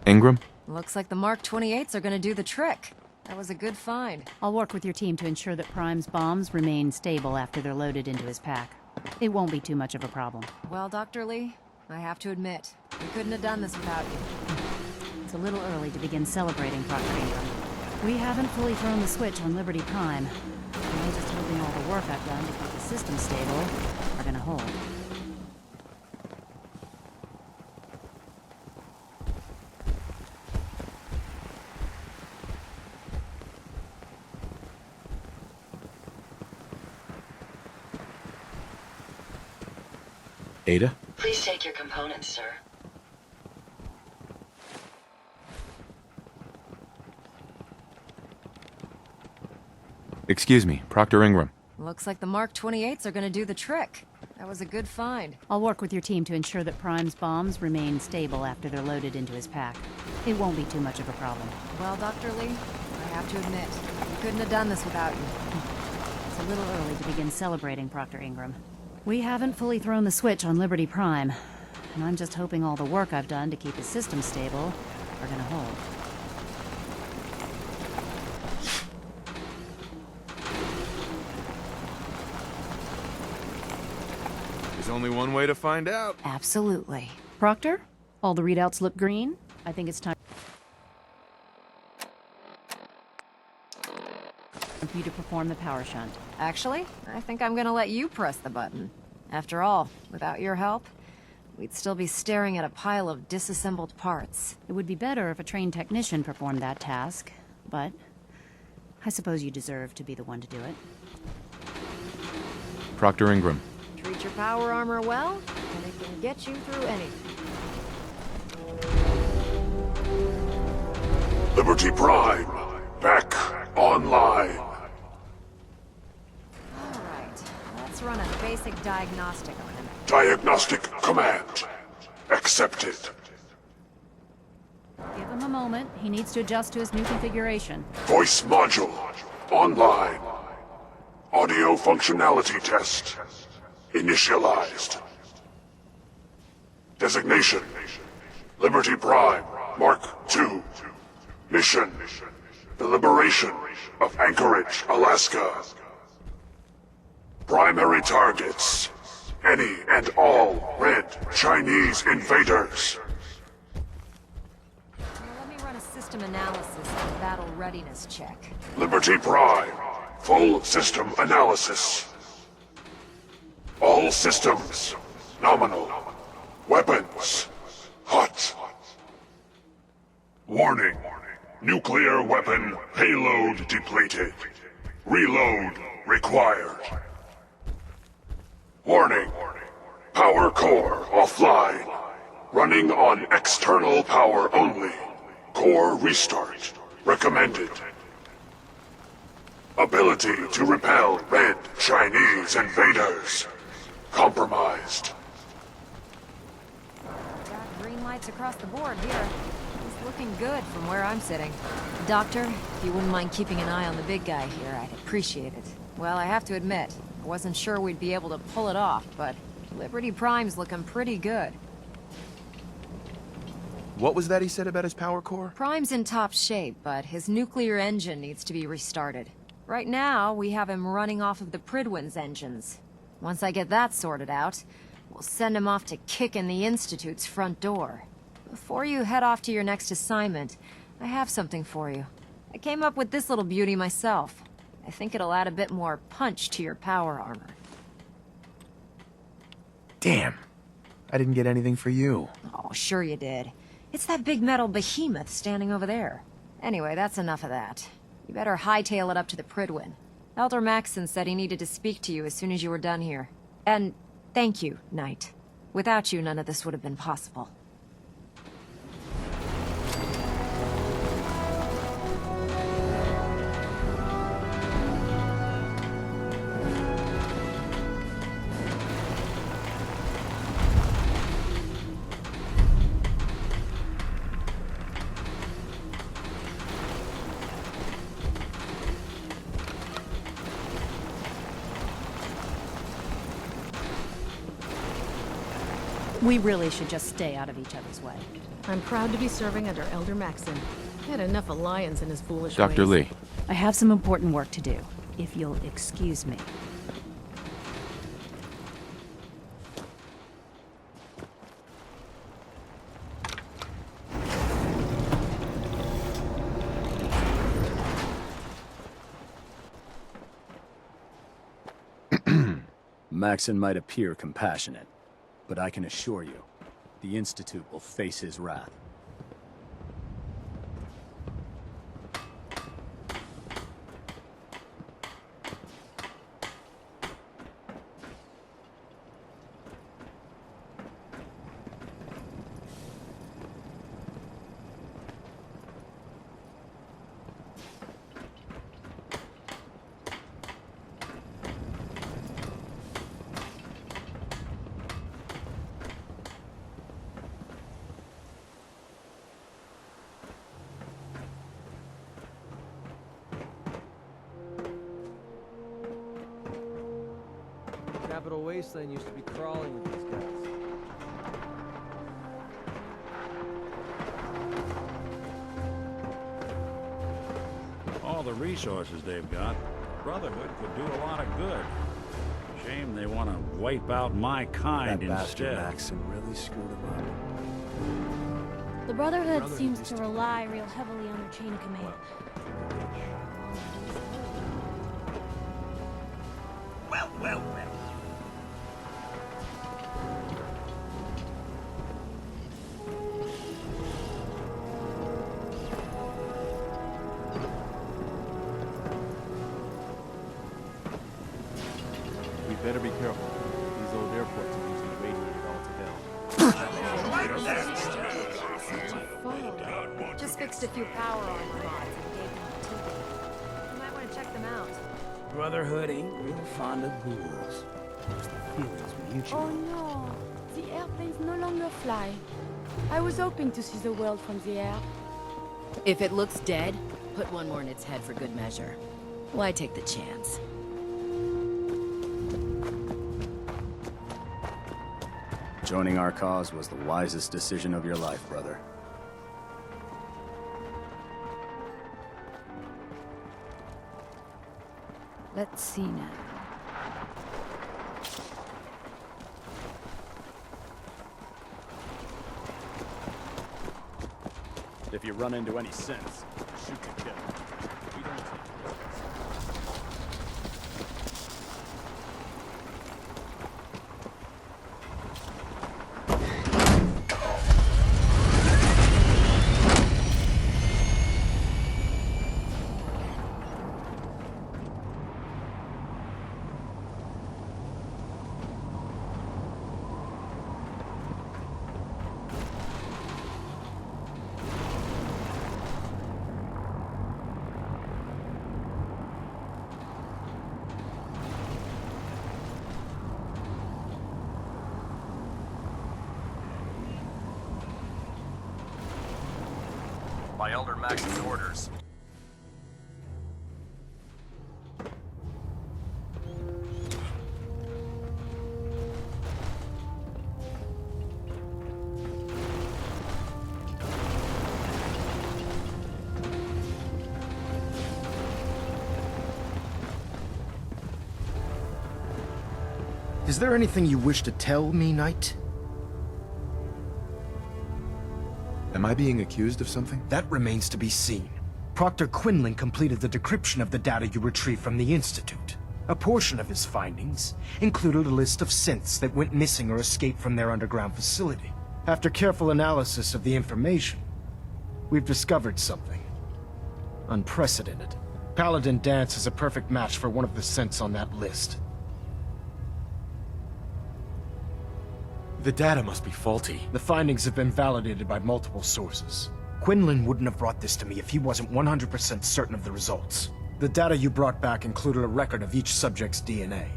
Ingram? Looks like the Mark 28s are gonna do the trick. That was a good find. I'll work with your team to ensure that Prime's bombs remain stable after they're loaded into his pack. It won't be too much of a problem. Well, Dr. Lee, I have to admit, we couldn't have done this without you. It's a little early to begin celebrating, Proctor Ingram. We haven't fully thrown the switch on Liberty Prime. I'm just hoping all the work I've done to keep the system stable are gonna hold. Ada? Please take your components, sir. Excuse me, Proctor Ingram. Looks like the Mark 28s are gonna do the trick. That was a good find. I'll work with your team to ensure that Prime's bombs remain stable after they're loaded into his pack. It won't be too much of a problem. Well, Dr. Lee, I have to admit, we couldn't have done this without you. It's a little early to begin celebrating, Proctor Ingram. We haven't fully thrown the switch on Liberty Prime, and I'm just hoping all the work I've done to keep his system stable are gonna hold. There's only one way to find out. Absolutely. Proctor, all the readouts look green. I think it's time for you to perform the power shunt. Actually, I think I'm gonna let you press the button. After all, without your help, we'd still be staring at a pile of disassembled parts. It would be better if a trained technician performed that task, but I suppose you deserve to be the one to do it. Proctor Ingram. Treat your power armor well, and it can get you through anything. Liberty Prime, back online. Alright, let's run a basic diagnostic on him. Diagnostic command accepted. Give him a moment. He needs to adjust to his new configuration. Voice module online. Audio functionality test initialized. Designation: Liberty Prime Mark II. Mission: the liberation of Anchorage, Alaska. Primary targets: any and all red Chinese invaders. Now let me run a system analysis and battle readiness check. Liberty Prime, full system analysis. All systems nominal. Weapons hot. Warning: nuclear weapon payload depleted. Reload required. Warning: power core offline. Running on external power only. Core restart recommended. Ability to repel red Chinese invaders compromised. Got green lights across the board here. It's looking good from where I'm sitting. Doctor, if you wouldn't mind keeping an eye on the big guy here, I'd appreciate it. Well, I have to admit, I wasn't sure we'd be able to pull it off, but Liberty Prime's looking pretty good. What was that he said about his power core? Prime's in top shape, but his nuclear engine needs to be restarted. Right now, we have him running off of the Prydwen's engines. Once I get that sorted out, we'll send him off to kick in the Institute's front door. Before you head off to your next assignment, I have something for you. I came up with this little beauty myself. I think it'll add a bit more punch to your power armor. Damn. I didn't get anything for you. Oh, sure you did. It's that big metal behemoth standing over there. Anyway, that's enough of that. You better hightail it up to the Prydwen. Elder Maxson said he needed to speak to you as soon as you were done here. And thank you, Knight. Without you, none of this would have been possible. We really should just stay out of each other's way. I'm proud to be serving under Elder Maxon. He had enough alliance in his foolish Dr. ways. Lee. I have some important work to do, if you'll excuse me. Maxon might appear compassionate, but I can assure you, the Institute will face his wrath. Capital Wasteland used to be crawling with these guys. All the resources they've got, Brotherhood could do a lot of good. Shame they want to wipe out my kind That bastard instead. Maxon really screwed him up. The Brotherhood seems to rely real heavily on their chain of command. Well. We better be careful. These old airports are usually radiated all to hell. Just fixed a few power armor mods and gave them a ticket. You might want to check them out. Brotherhood ain't real fond of ghouls. It's the feelings mutual. Oh no, the airplanes no longer fly. I was hoping to see the world from the air. If it looks dead, put one more in its head for good measure. Why take the chance? Joining our cause was the wisest decision of your life, brother. Let's see now. If you run into any sense, shoot to kill. We don't take risks. By Elder Max's orders. Is there anything you wish to tell me, Knight? Am I being accused of something? That remains to be seen. Proctor Quinlan completed the decryption of the data you retrieved from the Institute. A portion of his findings included a list of synths that went missing or escaped from their underground facility. After careful analysis of the information, we've discovered something unprecedented. Paladin Danse is a perfect match for one of the synths on that list. The data must be faulty. The findings have been validated by multiple sources. Quinlan wouldn't have brought this to me if he wasn't 100% certain of the results. The data you brought back included a record of each subject's DNA.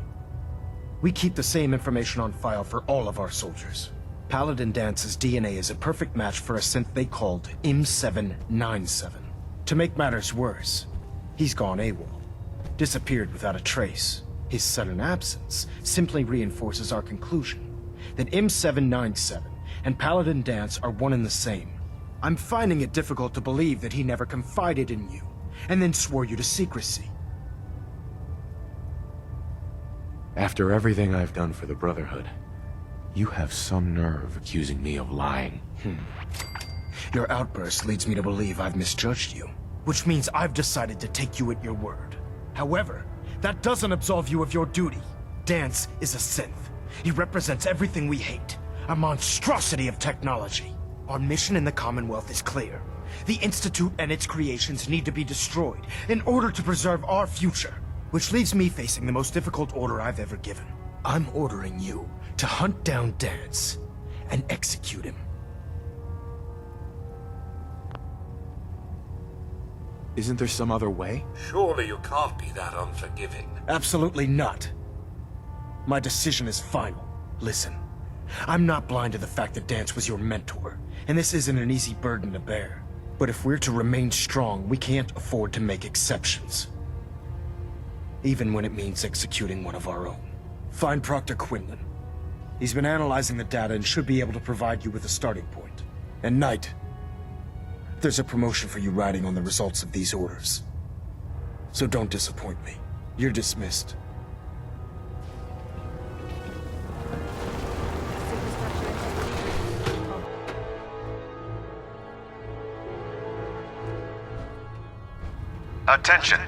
We keep the same information on file for all of our soldiers. Paladin Dance's DNA is a perfect match for a synth they called M797. To make matters worse, he's gone AWOL. Disappeared without a trace. His sudden absence simply reinforces our conclusion. that M797 and Paladin Danse are one and the same. I'm finding it difficult to believe that he never confided in you, and then swore you to secrecy. After everything I've done for the Brotherhood, you have some nerve accusing me of lying. Your outburst leads me to believe I've misjudged you, which means I've decided to take you at your word. However, that doesn't absolve you of your duty. Danse is a synth. He represents everything we hate, a monstrosity of technology. Our mission in the Commonwealth is clear. The Institute and its creations need to be destroyed in order to preserve our future, which leaves me facing the most difficult order I've ever given. I'm ordering you to hunt down Danse and execute him. Isn't there some other way? Surely you can't be that unforgiving. Absolutely not. My decision is final. Listen, I'm not blind to the fact that Danse was your mentor, and this isn't an easy burden to bear. But if we're to remain strong, we can't afford to make exceptions. Even when it means executing one of our own. Find Proctor Quinlan. He's been analyzing the data and should be able to provide you with a starting point. And Knight, there's a promotion for you riding on the results of these orders. So don't disappoint me. You're dismissed. Attention!